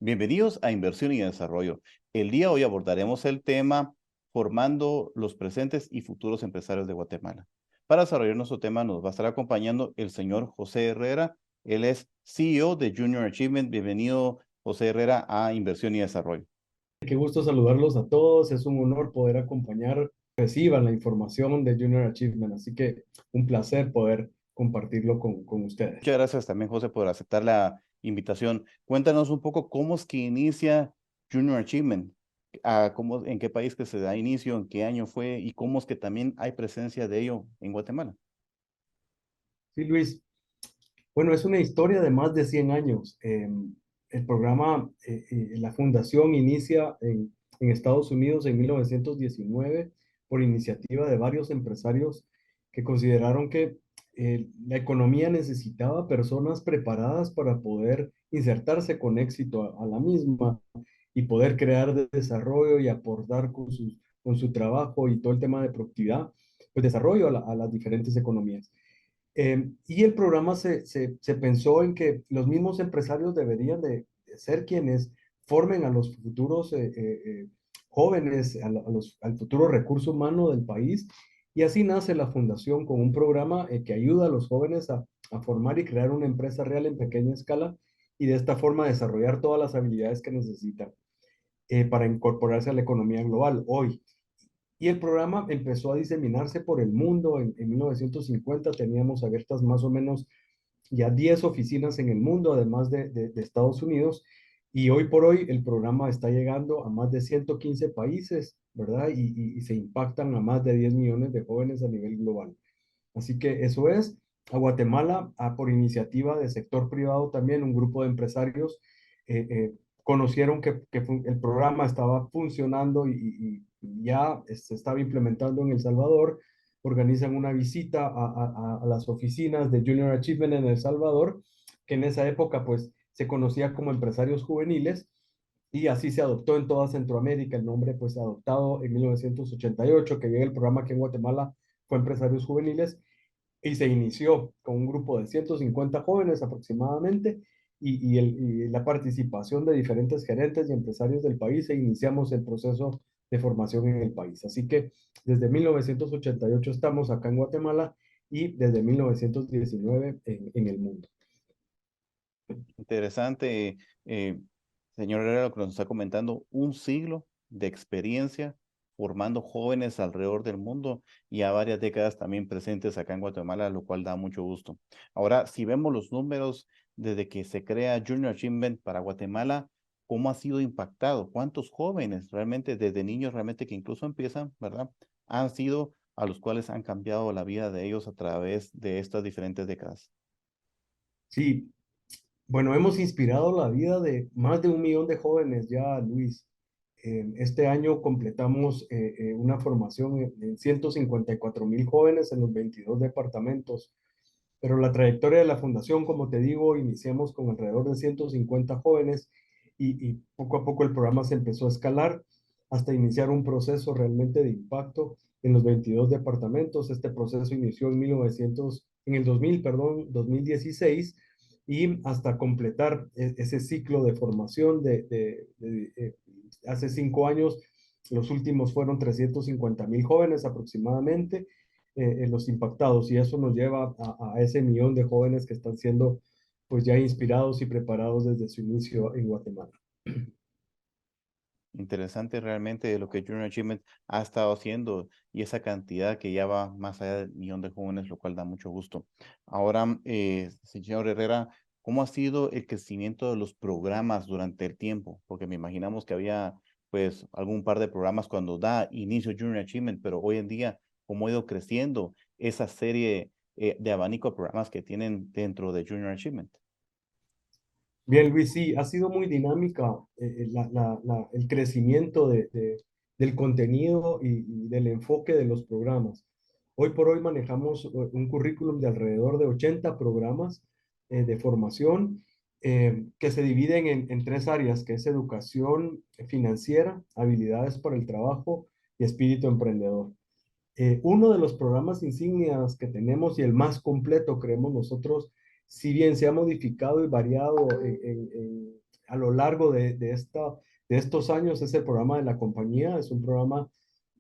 Bienvenidos a Inversión y Desarrollo. El día de hoy abordaremos el tema formando los presentes y futuros empresarios de Guatemala. Para desarrollar nuestro tema nos va a estar acompañando el señor José Herrera. Él es CEO de Junior Achievement. Bienvenido, José Herrera, a Inversión y Desarrollo. Qué gusto saludarlos a todos. Es un honor poder acompañar, reciban la información de Junior Achievement. Así que un placer poder compartirlo con Muchas ustedes. gracias también, José, por aceptar la invitación. Cuéntanos un poco cómo es que inicia Junior Achievement, en qué país que se da inicio, en qué año fue y cómo es que también hay presencia de ello en Guatemala. Sí, Luis. Bueno, es una historia de más de 100 años. El programa, la fundación inicia en Estados Unidos en 1919 por iniciativa de varios empresarios que consideraron que la economía necesitaba personas preparadas para poder insertarse con éxito a la misma y poder crear desarrollo y aportar con su trabajo y todo el tema de productividad, pues desarrollo a las diferentes economías. Y el programa se pensó en que los mismos empresarios deberían de ser quienes formen a los futuros jóvenes, al futuro recurso humano del país. Y así nace la fundación con un programa que ayuda a los jóvenes a formar y crear una empresa real en pequeña escala y de esta forma desarrollar todas las habilidades que necesitan para incorporarse a la economía global hoy. Y el programa empezó a diseminarse por el mundo. En 1950 teníamos abiertas más o menos ya 10 oficinas en el mundo, además de Estados Unidos. Y hoy por hoy el programa está llegando a más de 115 países, ¿verdad? Y se impactan a más de 10 millones de jóvenes a nivel global. Así que eso es. A Guatemala, por iniciativa del sector privado también, un grupo de empresarios conocieron que el programa estaba funcionando y ya se estaba implementando en El Salvador. Organizan una visita a las oficinas de Junior Achievement en El Salvador, que en esa época pues se conocía como empresarios juveniles, y así se adoptó en toda Centroamérica. El nombre pues adoptado en 1988, que llega el programa aquí en Guatemala, fue Empresarios Juveniles, y se inició con un grupo de 150 jóvenes aproximadamente y la participación de diferentes gerentes y empresarios del país, e iniciamos el proceso de formación en el país. Así que desde 1988 estamos acá en Guatemala y desde 1919 en el mundo. Interesante, señor Herrera, lo que nos está comentando, un siglo de experiencia formando jóvenes alrededor del mundo y a varias décadas también presentes acá en Guatemala, lo cual da mucho gusto. Ahora, si vemos los números desde que se crea Junior Achievement para Guatemala, ¿cómo ha sido impactado? ¿Cuántos jóvenes realmente, desde niños realmente que incluso empiezan, ¿verdad? Han sido a los cuales han cambiado la vida de ellos a través de estas diferentes décadas? Sí, bueno, hemos inspirado la vida de más de 1 millón de jóvenes ya, Luis. Este año completamos una formación en 154,000 jóvenes en los 22 departamentos, pero la trayectoria de la fundación, como te digo, iniciamos con alrededor de 150 jóvenes y poco a poco el programa se empezó a escalar hasta iniciar un proceso realmente de impacto en los 22 departamentos. Este proceso inició en el 2000, perdón, 2016, y hasta completar ese ciclo de formación hace 5 años. Los últimos fueron 350,000 jóvenes aproximadamente en los impactados, y eso nos lleva a ese millón de jóvenes que están siendo pues ya inspirados y preparados desde su inicio en Guatemala. Interesante realmente lo que Junior Achievement ha estado haciendo y esa cantidad que ya va más allá del millón de jóvenes, lo cual da mucho gusto. Ahora, señor Herrera, ¿cómo ha sido el crecimiento de los programas durante el tiempo? Porque me imaginamos que había pues algún par de programas cuando da inicio Junior Achievement, pero hoy en día, ¿cómo ha ido creciendo esa serie de abanico de programas que tienen dentro de Junior Achievement? Bien, Luis, sí, ha sido muy dinámica el crecimiento del contenido y del enfoque de los programas. Hoy por hoy manejamos un currículum de alrededor de 80 programas de formación que se dividen en tres áreas, que es educación financiera, habilidades para el trabajo y espíritu emprendedor. Uno de los programas insignias que tenemos y el más completo, creemos nosotros, si bien se ha modificado y variado a lo largo de estos años es el programa de la compañía. Es un programa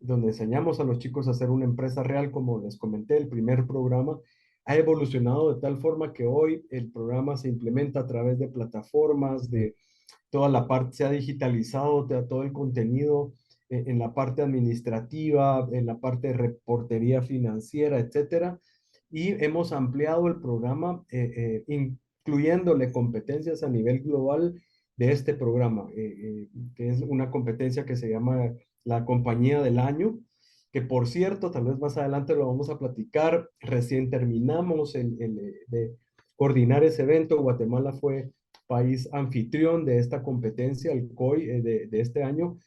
donde enseñamos a los chicos a hacer una empresa real, como les comenté, el primer programa. Ha evolucionado de tal forma que hoy el programa se implementa a través de plataformas, de toda la parte, se ha digitalizado todo el contenido en la parte administrativa, en la parte de reportería financiera, etcétera. Y hemos ampliado el programa, incluyéndole competencias a nivel global de este programa, que es una competencia que se llama la compañía del año, que por cierto, tal vez más adelante lo vamos a platicar. Recién terminamos de coordinar ese evento. Guatemala fue país anfitrión de esta competencia, el COI, de este año,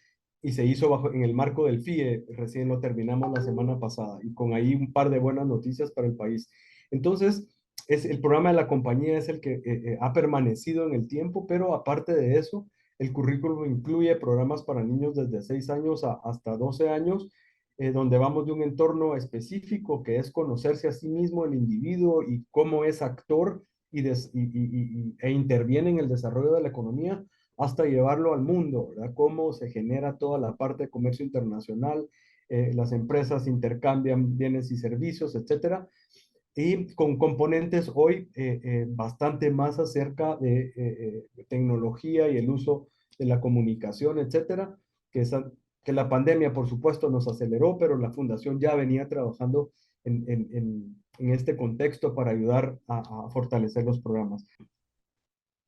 y se hizo en el marco del FIE. Recién lo terminamos la semana pasada, y con ahí un par de buenas noticias para el país. Entonces, el programa de la compañía es el que ha permanecido en el tiempo, pero aparte de eso, el currículum incluye programas para niños desde 6 años hasta 12 años, donde vamos de un entorno específico que es conocerse a sí mismo el individuo y cómo es actor e interviene en el desarrollo de la economía, hasta llevarlo al mundo, ¿verdad? Cómo se genera toda la parte de comercio internacional, las empresas intercambian bienes y servicios, etcétera, y con componentes hoy bastante más acerca de tecnología y el uso de la comunicación, etcétera, que la pandemia, por supuesto, nos aceleró, pero la fundación ya venía trabajando en este contexto para ayudar a fortalecer los programas.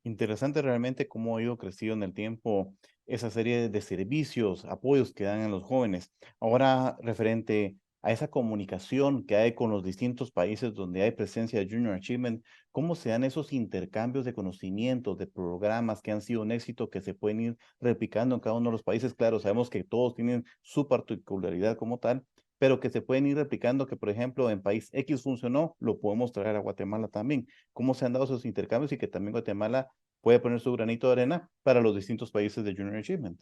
Interesante realmente cómo ha ido creciendo en el tiempo esa serie de servicios, apoyos que dan a los jóvenes. Ahora, referente a esa comunicación que hay con los distintos países donde hay presencia de Junior Achievement, ¿cómo se dan esos intercambios de conocimientos, de programas que han sido un éxito, que se pueden ir replicando en cada uno de los países? Claro, sabemos que todos tienen su particularidad como tal, pero que se pueden ir replicando, que por ejemplo en país X funcionó, lo podemos traer a Guatemala también. ¿Cómo se han dado esos intercambios y que también Guatemala puede poner su granito de arena para los distintos países de Junior Achievement?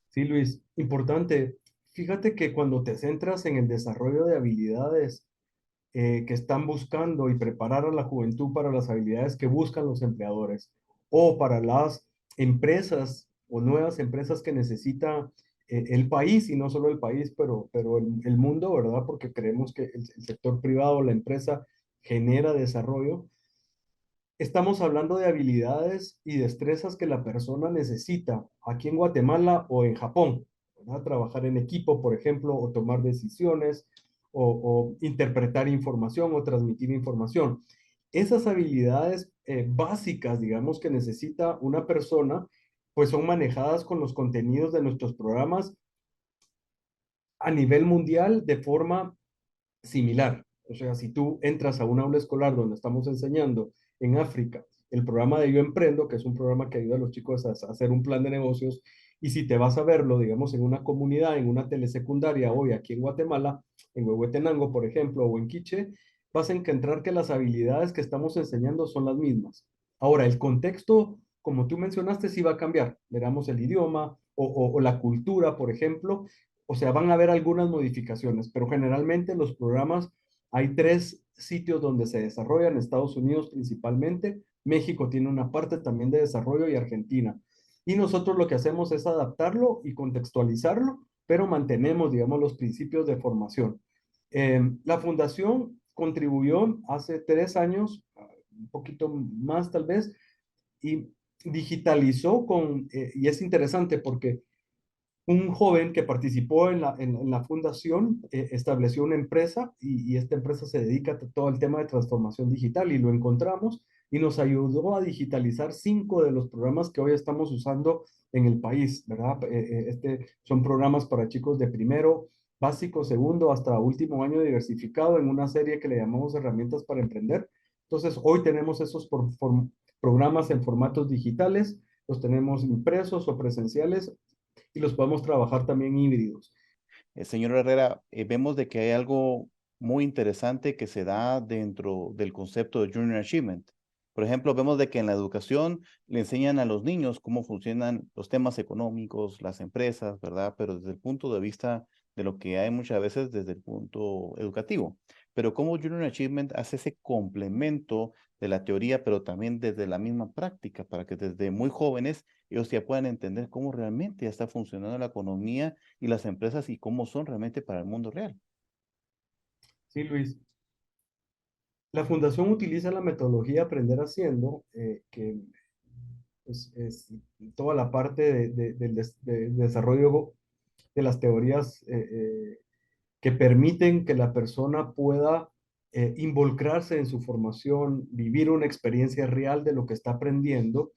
Sí, Luis, importante. Fíjate que cuando te centras en el desarrollo de habilidades que están buscando y preparar a la juventud para las habilidades que buscan los empleadores, o para las empresas o nuevas empresas que necesita el país, y no solo el país, pero el mundo, ¿verdad? Porque creemos que el sector privado, la empresa, genera desarrollo. Estamos hablando de habilidades y destrezas que la persona necesita aquí en Guatemala o en Japón, ¿verdad? Trabajar en equipo, por ejemplo, o tomar decisiones, o interpretar información o transmitir información. Esas habilidades básicas, digamos, que necesita una persona, pues son manejadas con los contenidos de nuestros programas a nivel mundial de forma similar. O sea, si tú entras a un aula escolar donde estamos enseñando en África el programa de Yo Emprendo, que es un programa que ayuda a los chicos a hacer un plan de negocios, y si te vas a verlo, digamos, en una comunidad, en una telesecundaria hoy aquí en Guatemala, en Huehuetenango, por ejemplo, o en Quiché, vas a encontrar que las habilidades que estamos enseñando son las mismas. Ahora, el contexto, como tú mencionaste, sí va a cambiar. Veramos el idioma o la cultura, por ejemplo, o sea, van a haber algunas modificaciones, pero generalmente los programas, hay 3 sitios donde se desarrollan: Estados Unidos principalmente, México tiene una parte también de desarrollo, y Argentina. Y nosotros lo que hacemos es adaptarlo y contextualizarlo, pero mantenemos, digamos, los principios de formación. La fundación contribuyó hace 3 años, un poquito más tal vez, y digitalizó y es interesante porque un joven que participó en la fundación estableció una empresa, y esta empresa se dedica a todo el tema de transformación digital, y lo encontramos y nos ayudó a digitalizar 5 de los programas que hoy estamos usando en el país, ¿verdad? Son programas para chicos de primero, básico, segundo, hasta último año diversificado, en una serie que le llamamos Herramientas para Emprender. Entonces, hoy tenemos esos programas en formatos digitales, los tenemos impresos o presenciales, y los podemos trabajar también híbridos. Señor Herrera, vemos de que hay algo muy interesante que se da dentro del concepto de Junior Achievement. Por ejemplo, vemos de que en la educación le enseñan a los niños cómo funcionan los temas económicos, las empresas, ¿verdad? Pero desde el punto de vista de lo que hay muchas veces desde el punto educativo. Pero cómo Junior Achievement hace ese complemento de la teoría, pero también desde la misma práctica, para que desde muy jóvenes ellos ya puedan entender cómo realmente ya está funcionando la economía y las empresas y cómo son realmente para el mundo real. Sí, Luis. La fundación utiliza la metodología Aprender Haciendo, que es toda la parte del desarrollo de las teorías que permiten que la persona pueda involucrarse en su formación, vivir una experiencia real de lo que está aprendiendo.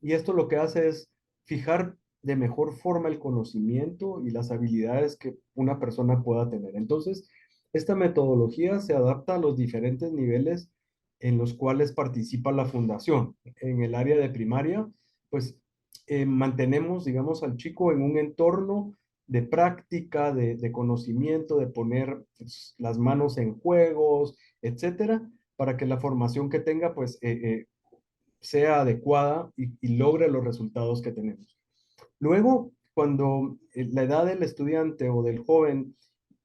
Y esto lo que hace es fijar de mejor forma el conocimiento y las habilidades que una persona pueda tener. Entonces, esta metodología se adapta a los diferentes niveles en los cuales participa la fundación. En el área de primaria, pues mantenemos, digamos, al chico en un entorno de práctica, de conocimiento, de poner pues, las manos en juegos, etcétera, para que la formación que tenga, pues, sea adecuada y logre los resultados que tenemos. Luego, cuando la edad del estudiante o del joven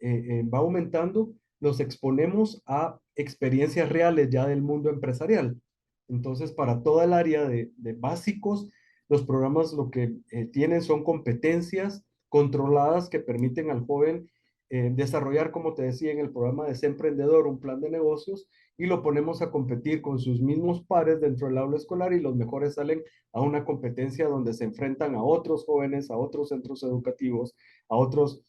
va aumentando, los exponemos a experiencias reales ya del mundo empresarial. Entonces, para toda el área de básicos, los programas lo que tienen son competencias controladas que permiten al joven desarrollar, como te decía en el programa de Sé Emprendedor, un plan de negocios y lo ponemos a competir con sus mismos pares dentro del aula escolar y los mejores salen a una competencia donde se enfrentan a otros jóvenes, a otros centros educativos, a otras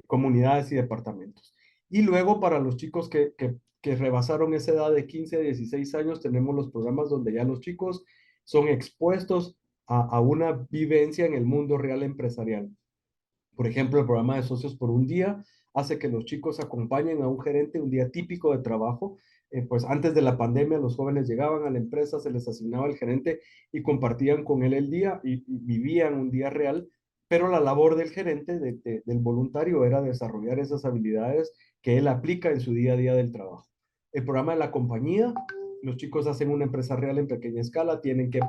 comunidades y departamentos. Y luego para los chicos que rebasaron esa edad de 15 a 16 años, tenemos los programas donde ya los chicos son expuestos a una vivencia en el mundo real empresarial. Por ejemplo, el programa de socios por un día hace que los chicos acompañen a un gerente un día típico de trabajo. Pues antes de la pandemia los jóvenes llegaban a la empresa, se les asignaba el gerente y compartían con él el día y vivían un día real, pero la labor del gerente, del voluntario, era desarrollar esas habilidades que él aplica en su día a día del trabajo. El programa de la compañía, los chicos hacen una empresa real en pequeña escala, tienen que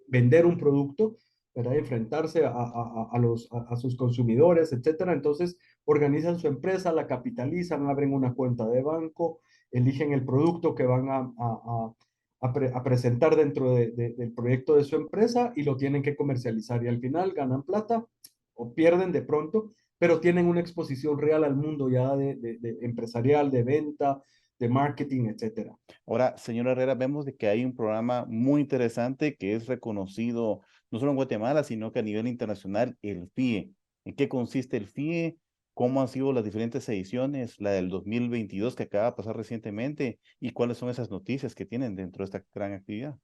vender un producto, ¿verdad? Enfrentarse a sus consumidores, etcétera. Entonces, organizan su empresa, la capitalizan, abren una cuenta de banco, eligen el producto que van a presentar dentro del proyecto de su empresa y lo tienen que comercializar. Y al final ganan plata o pierden de pronto, pero tienen una exposición real al mundo ya de empresarial, de venta, de marketing, etcétera. Ahora, señor Herrera, vemos de que hay un programa muy interesante que es reconocido no solo en Guatemala, sino que a nivel internacional, el FIE. ¿En qué consiste el FIE? ¿Cómo han sido las diferentes ediciones? La del 2022 que acaba de pasar recientemente y cuáles son esas noticias que tienen dentro de esta gran actividad.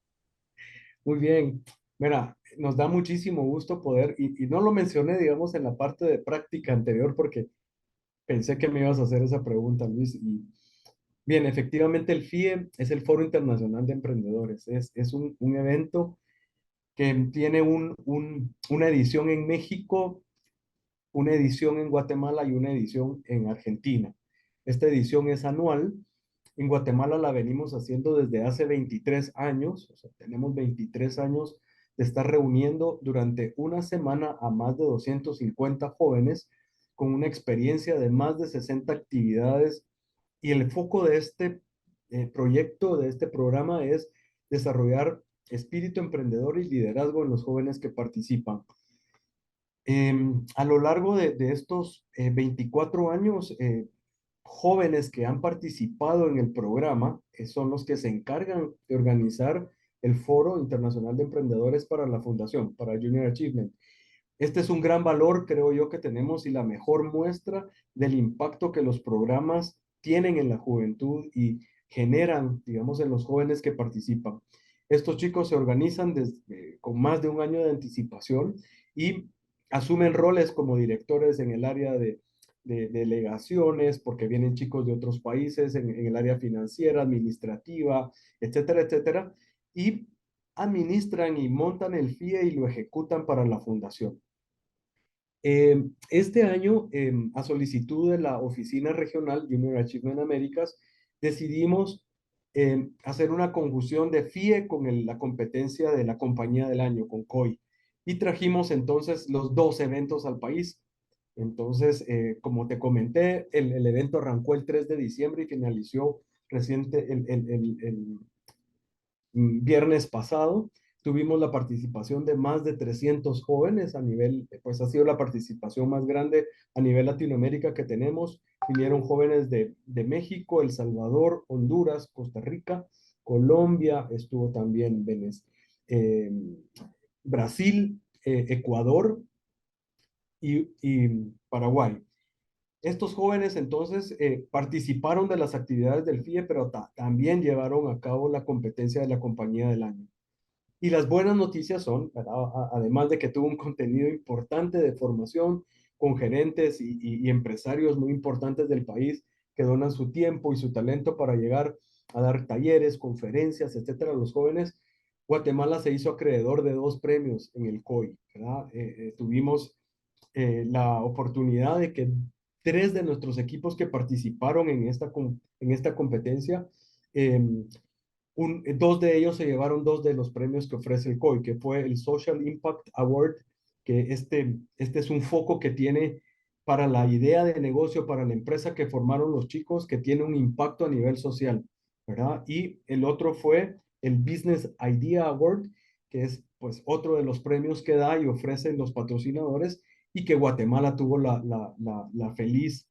Muy bien. Mira, nos da muchísimo gusto poder, y no lo mencioné, digamos, en la parte de práctica anterior porque pensé que me ibas a hacer esa pregunta, Luis. Y bien, efectivamente el FIE es el Foro Internacional de Emprendedores. Es un evento que tiene una edición en México, una edición en Guatemala y una edición en Argentina. Esta edición es anual. En Guatemala la venimos haciendo desde hace 23 años, o sea, tenemos 23 años de estar reuniendo durante una semana a más de 250 jóvenes con una experiencia de más de 60 actividades y el foco de este proyecto, de este programa es desarrollar espíritu emprendedor y liderazgo en los jóvenes que participan. A lo largo de estos 24 años, jóvenes que han participado en el programa son los que se encargan de organizar el Foro Internacional de Emprendedores para la Fundación, para Junior Achievement. Este es un gran valor, creo yo, que tenemos y la mejor muestra del impacto que los programas tienen en la juventud y generan, digamos, en los jóvenes que participan. Estos chicos se organizan con más de un año de anticipación y asumen roles como directores en el área de delegaciones, porque vienen chicos de otros países, en el área financiera, administrativa, etcétera, etcétera, y administran y montan el FIE y lo ejecutan para la fundación. Este año, a solicitud de la Oficina Regional Junior Achievement Américas, decidimos hacer una conjunción de FIE con la competencia de la compañía del año, con COI. Y trajimos entonces los dos eventos al país. Entonces, como te comenté, el evento arrancó el 3 de diciembre y finalizó reciente viernes pasado. Tuvimos la participación de más de 300 jóvenes a nivel, pues ha sido la participación más grande a nivel Latinoamérica que tenemos. Vinieron jóvenes de México, El Salvador, Honduras, Costa Rica, Colombia, estuvo también Brasil, Ecuador y Paraguay. Estos jóvenes entonces participaron de las actividades del FIE, pero también llevaron a cabo la competencia de la compañía del año. Y las buenas noticias son, ¿verdad? Además de que tuvo un contenido importante de formación con gerentes y empresarios muy importantes del país que donan su tiempo y su talento para llegar a dar talleres, conferencias, etcétera, a los jóvenes. Guatemala se hizo acreedor de 2 premios en el COI, ¿verdad? Tuvimos la oportunidad de que 3 de nuestros equipos que participaron en esta competencia, eh, 2 de ellos se llevaron 2 de los premios que ofrece el COI, que fue el Social Impact Award, que este es un foco que tiene para la idea de negocio, para la empresa que formaron los chicos, que tiene un impacto a nivel social, ¿verdad? Y el otro fue el Business Idea Award, que es pues otro de los premios que da y ofrecen los patrocinadores y que Guatemala tuvo la feliz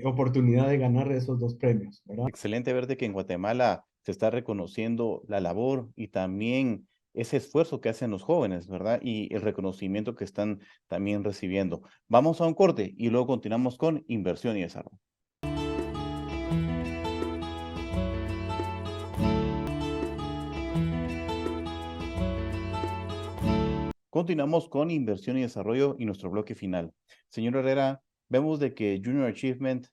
oportunidad de ganar esos 2 premios, ¿verdad? Excelente ver de que en Guatemala se está reconociendo la labor y también ese esfuerzo que hacen los jóvenes, ¿verdad? Y el reconocimiento que están también recibiendo. Vamos a un corte y luego continuamos con inversión y desarrollo. Continuamos con inversión y desarrollo y nuestro bloque final. Señor Herrera, vemos de que Junior Achievement,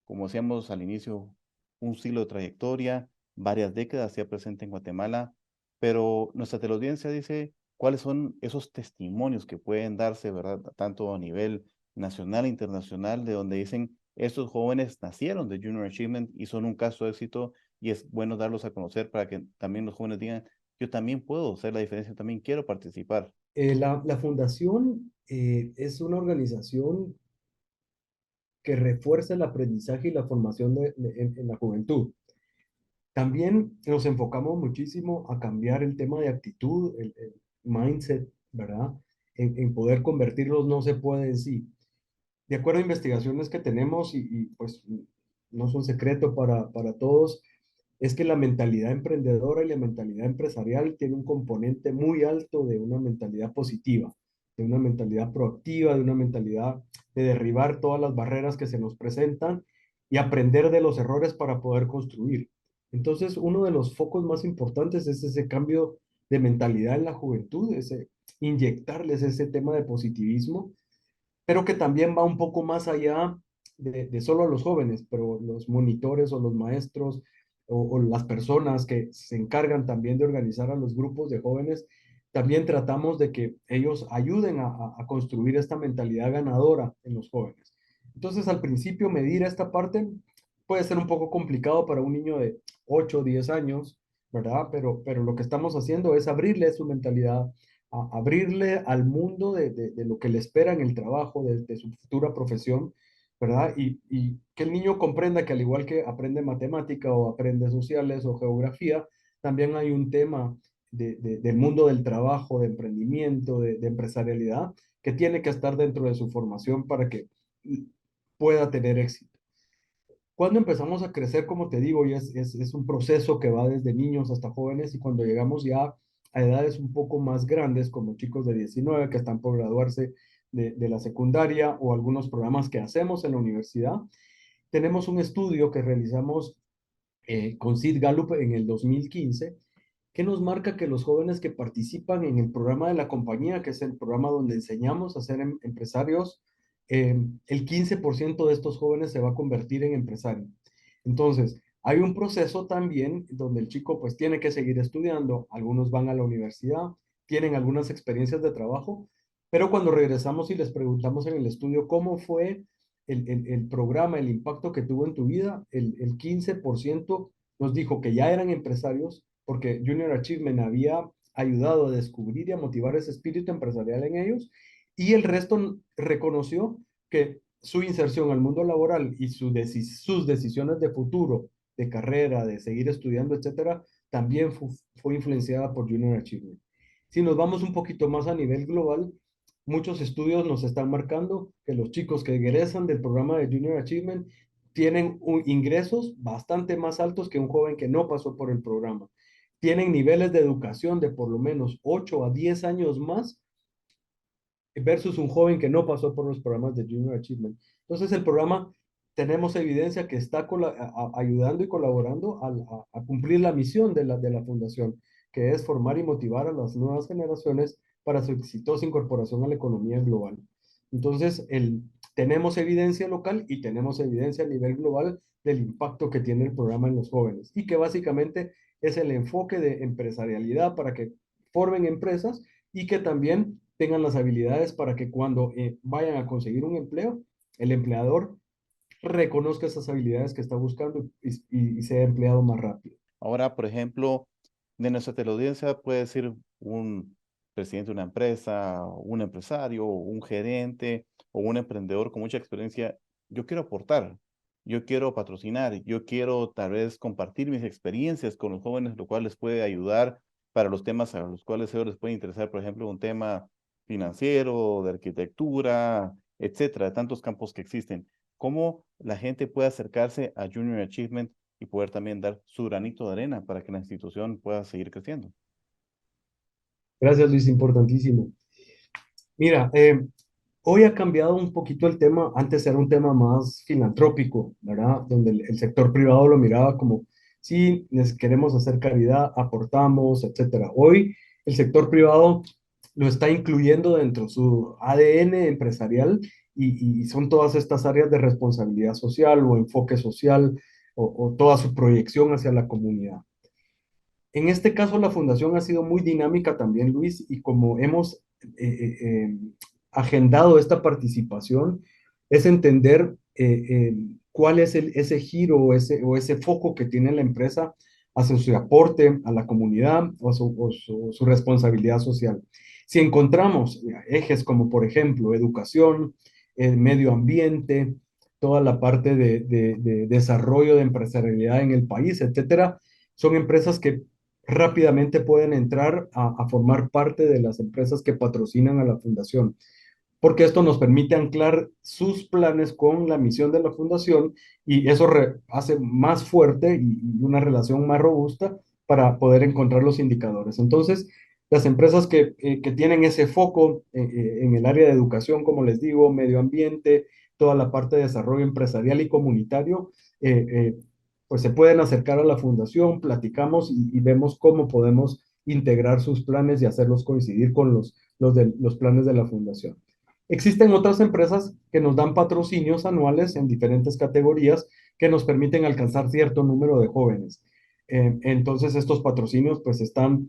como decíamos al inicio, un siglo de trayectoria, varias décadas ya presente en Guatemala, pero nuestra teleaudiencia dice cuáles son esos testimonios que pueden darse, ¿verdad? Tanto a nivel nacional e internacional, de donde dicen, estos jóvenes nacieron de Junior Achievement y son un caso de éxito y es bueno darlos a conocer para que también los jóvenes digan, yo también puedo hacer la diferencia, también quiero participar. La fundación es una organización que refuerza el aprendizaje y la formación en la juventud. También nos enfocamos muchísimo a cambiar el tema de actitud, el mindset, ¿verdad? En poder convertirlos no se puede en sí. De acuerdo a investigaciones que tenemos pues no son secreto para todos, es que la mentalidad emprendedora y la mentalidad empresarial tiene un componente muy alto de una mentalidad positiva, de una mentalidad proactiva, de una mentalidad de derribar todas las barreras que se nos presentan y aprender de los errores para poder construir. Entonces, uno de los focos más importantes es ese cambio de mentalidad en la juventud, ese inyectarles ese tema de positivismo, pero que también va un poco más allá de solo a los jóvenes, pero los monitores o los maestros o las personas que se encargan también de organizar a los grupos de jóvenes, también tratamos de que ellos ayuden a construir esta mentalidad ganadora en los jóvenes. Entonces, al principio, medir esta parte puede ser un poco complicado para un niño de 8 o 10 años, ¿verdad? Pero lo que estamos haciendo es abrirle su mentalidad, abrirle al mundo de lo que le espera en el trabajo, de su futura profesión, ¿verdad? Y que el niño comprenda que al igual que aprende matemática o aprende sociales o geografía, también hay un tema del mundo del trabajo, de emprendimiento, de empresarialidad, que tiene que estar dentro de su formación para que pueda tener éxito. Cuando empezamos a crecer, como te digo, y es un proceso que va desde niños hasta jóvenes y cuando llegamos ya a edades un poco más grandes, como chicos de 19 que están por graduarse de la secundaria o algunos programas que hacemos en la universidad, tenemos un estudio que realizamos con Sid Gallup en el 2015 que nos marca que los jóvenes que participan en el programa de la compañía, que es el programa donde enseñamos a ser empresarios, el 15% de estos jóvenes se va a convertir en empresario. Entonces, hay un proceso también donde el chico pues tiene que seguir estudiando, algunos van a la universidad, tienen algunas experiencias de trabajo, pero cuando regresamos y les preguntamos en el estudio cómo fue el programa, el impacto que tuvo en tu vida, el 15% nos dijo que ya eran empresarios porque Junior Achievement había ayudado a descubrir y a motivar ese espíritu empresarial en ellos, y el resto reconoció que su inserción al mundo laboral y sus decisiones de futuro, de carrera, de seguir estudiando, etcétera, también fue influenciada por Junior Achievement. Si nos vamos un poquito más a nivel global, muchos estudios nos están marcando que los chicos que egresan del programa de Junior Achievement tienen ingresos bastante más altos que un joven que no pasó por el programa. Tienen niveles de educación de por lo menos 8 a 10 años más versus un joven que no pasó por los programas de Junior Achievement. Entonces el programa tenemos evidencia que está ayudando y colaborando a cumplir la misión de la fundación, que es formar y motivar a las nuevas generaciones para su exitosa incorporación a la economía global. Entonces, tenemos evidencia local y tenemos evidencia a nivel global del impacto que tiene el programa en los jóvenes y que básicamente es el enfoque de empresarialidad para que formen empresas y que también tengan las habilidades para que cuando vayan a conseguir un empleo, el empleador reconozca esas habilidades que está buscando y sea empleado más rápido. Ahora, por ejemplo, de nuestra teleaudiencia puede ser un presidente de una empresa, un empresario, un gerente o un emprendedor con mucha experiencia. Yo quiero aportar, yo quiero patrocinar, yo quiero tal vez compartir mis experiencias con los jóvenes, lo cual les puede ayudar para los temas a los cuales ellos les puede interesar, por ejemplo, un tema financiero, de arquitectura, etcétera, de tantos campos que existen. ¿Cómo la gente puede acercarse a Junior Achievement y poder también dar su granito de arena para que la institución pueda seguir creciendo? Gracias, Luis, importantísimo. Mira, hoy ha cambiado un poquito el tema. Antes era un tema más filantrópico, ¿verdad? Donde el sector privado lo miraba como, sí, les queremos hacer caridad, aportamos, etcétera. Hoy el sector privado lo está incluyendo dentro de su ADN empresarial y son todas estas áreas de responsabilidad social o enfoque social o toda su proyección hacia la comunidad. En este caso, la fundación ha sido muy dinámica también, Luis, y como hemos agendado esta participación, es entender cuál es ese giro o ese foco que tiene la empresa hacia su aporte a la comunidad o su responsabilidad social. Si encontramos ejes como, por ejemplo, educación, medio ambiente, toda la parte de desarrollo de empresarialidad en el país, etcétera, son empresas que rápidamente pueden entrar a formar parte de las empresas que patrocinan a la fundación, porque esto nos permite anclar sus planes con la misión de la fundación y eso hace más fuerte y una relación más robusta para poder encontrar los indicadores. Entonces, las empresas que tienen ese foco en el área de educación, como les digo, medio ambiente, toda la parte de desarrollo empresarial y comunitario, eh, eh, pues se pueden acercar a la fundación, platicamos y vemos cómo podemos integrar sus planes y hacerlos coincidir con los planes de la fundación. Existen otras empresas que nos dan patrocinios anuales en diferentes categorías que nos permiten alcanzar cierto número de jóvenes. Entonces, estos patrocinios pues están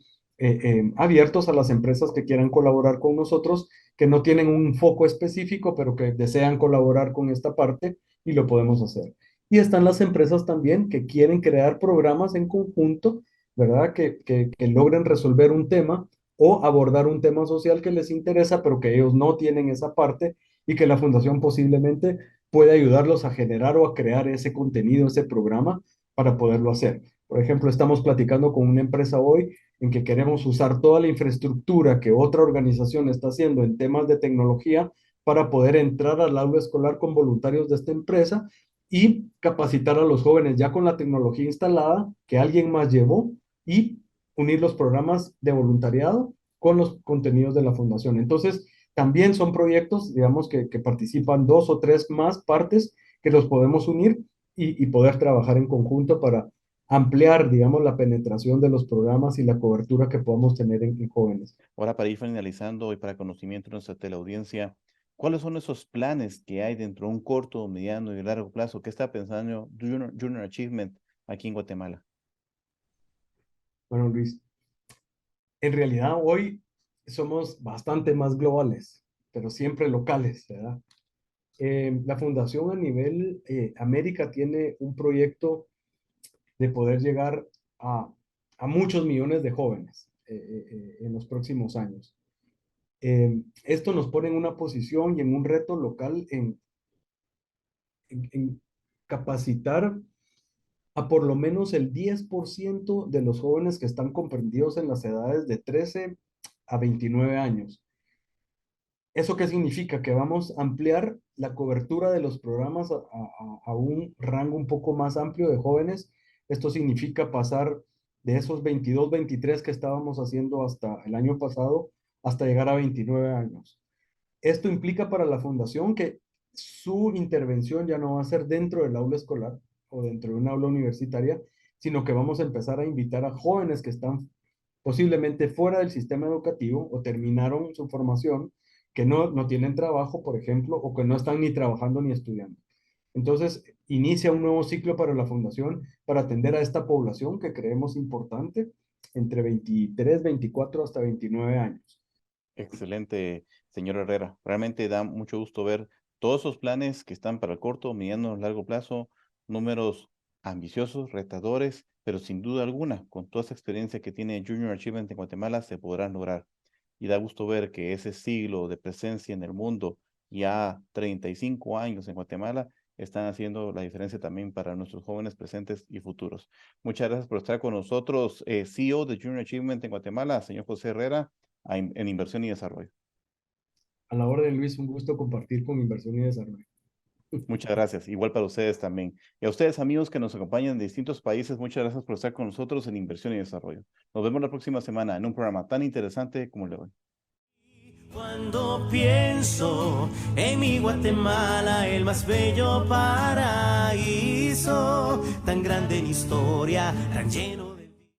abiertos a las empresas que quieran colaborar con nosotros, que no tienen un foco específico, pero que desean colaborar con esta parte y lo podemos hacer. Y están las empresas también que quieren crear programas en conjunto, ¿verdad? Que logren resolver un tema o abordar un tema social que les interesa, pero que ellos no tienen esa parte y que la fundación posiblemente puede ayudarlos a generar o a crear ese contenido, ese programa para poderlo hacer. Por ejemplo, estamos platicando con una empresa hoy en que queremos usar toda la infraestructura que otra organización está haciendo en temas de tecnología para poder entrar al aula escolar con voluntarios de esta empresa y capacitar a los jóvenes ya con la tecnología instalada que alguien más llevó y unir los programas de voluntariado con los contenidos de la fundación. Entonces, también son proyectos, digamos, que participan dos o tres más partes que los podemos unir y poder trabajar en conjunto para ampliar, digamos, la penetración de los programas y la cobertura que podamos tener en jóvenes. Ahora, para ir finalizando y para conocimiento de nuestra teleaudiencia, ¿cuáles son esos planes que hay dentro de un corto, mediano y largo plazo? ¿Qué está pensando Junior Achievement aquí en Guatemala? Bueno, Luis, en realidad hoy somos bastante más globales, pero siempre locales, ¿verdad? La fundación a nivel América tiene un proyecto de poder llegar a, a muchos millones de jóvenes en los próximos años. Esto nos pone en una posición y en un reto local en capacitar a por lo menos el 10% de los jóvenes que están comprendidos en las edades de 13 a 29 años. ¿Eso qué significa? Que vamos a ampliar la cobertura de los programas a un rango un poco más amplio de jóvenes. Esto significa pasar de esos 22, 23 que estábamos haciendo hasta el año pasado, hasta llegar a 29 años. Esto implica para la fundación que su intervención ya no va a ser dentro del aula escolar o dentro de un aula universitaria, sino que vamos a empezar a invitar a jóvenes que están posiblemente fuera del sistema educativo o terminaron su formación, que no tienen trabajo, por ejemplo, o que no están ni trabajando ni estudiando. Entonces, inicia un nuevo ciclo para la fundación para atender a esta población que creemos importante, entre 23, 24 hasta 29 años. Excelente, señor Herrera. Realmente da mucho gusto ver todos esos planes que están para el corto, mediano, largo plazo, números ambiciosos, retadores, pero sin duda alguna, con toda esa experiencia que tiene Junior Achievement en Guatemala, se podrán lograr. Y da gusto ver que ese siglo de presencia en el mundo, ya 35 años en Guatemala, están haciendo la diferencia también para nuestros jóvenes presentes y futuros. Muchas gracias por estar con nosotros, CEO de Junior Achievement en Guatemala, señor José Herrera, en inversión y desarrollo. A la orden, Luis, un gusto compartir con Inversión y Desarrollo. Muchas gracias. Igual para ustedes también. Y a ustedes, amigos que nos acompañan de distintos países, muchas gracias por estar con nosotros en Inversión y Desarrollo. Nos vemos la próxima semana en un programa tan interesante como el de hoy. Cuando pienso en mi Guatemala, el más bello paraíso, tan grande en historia, tan lleno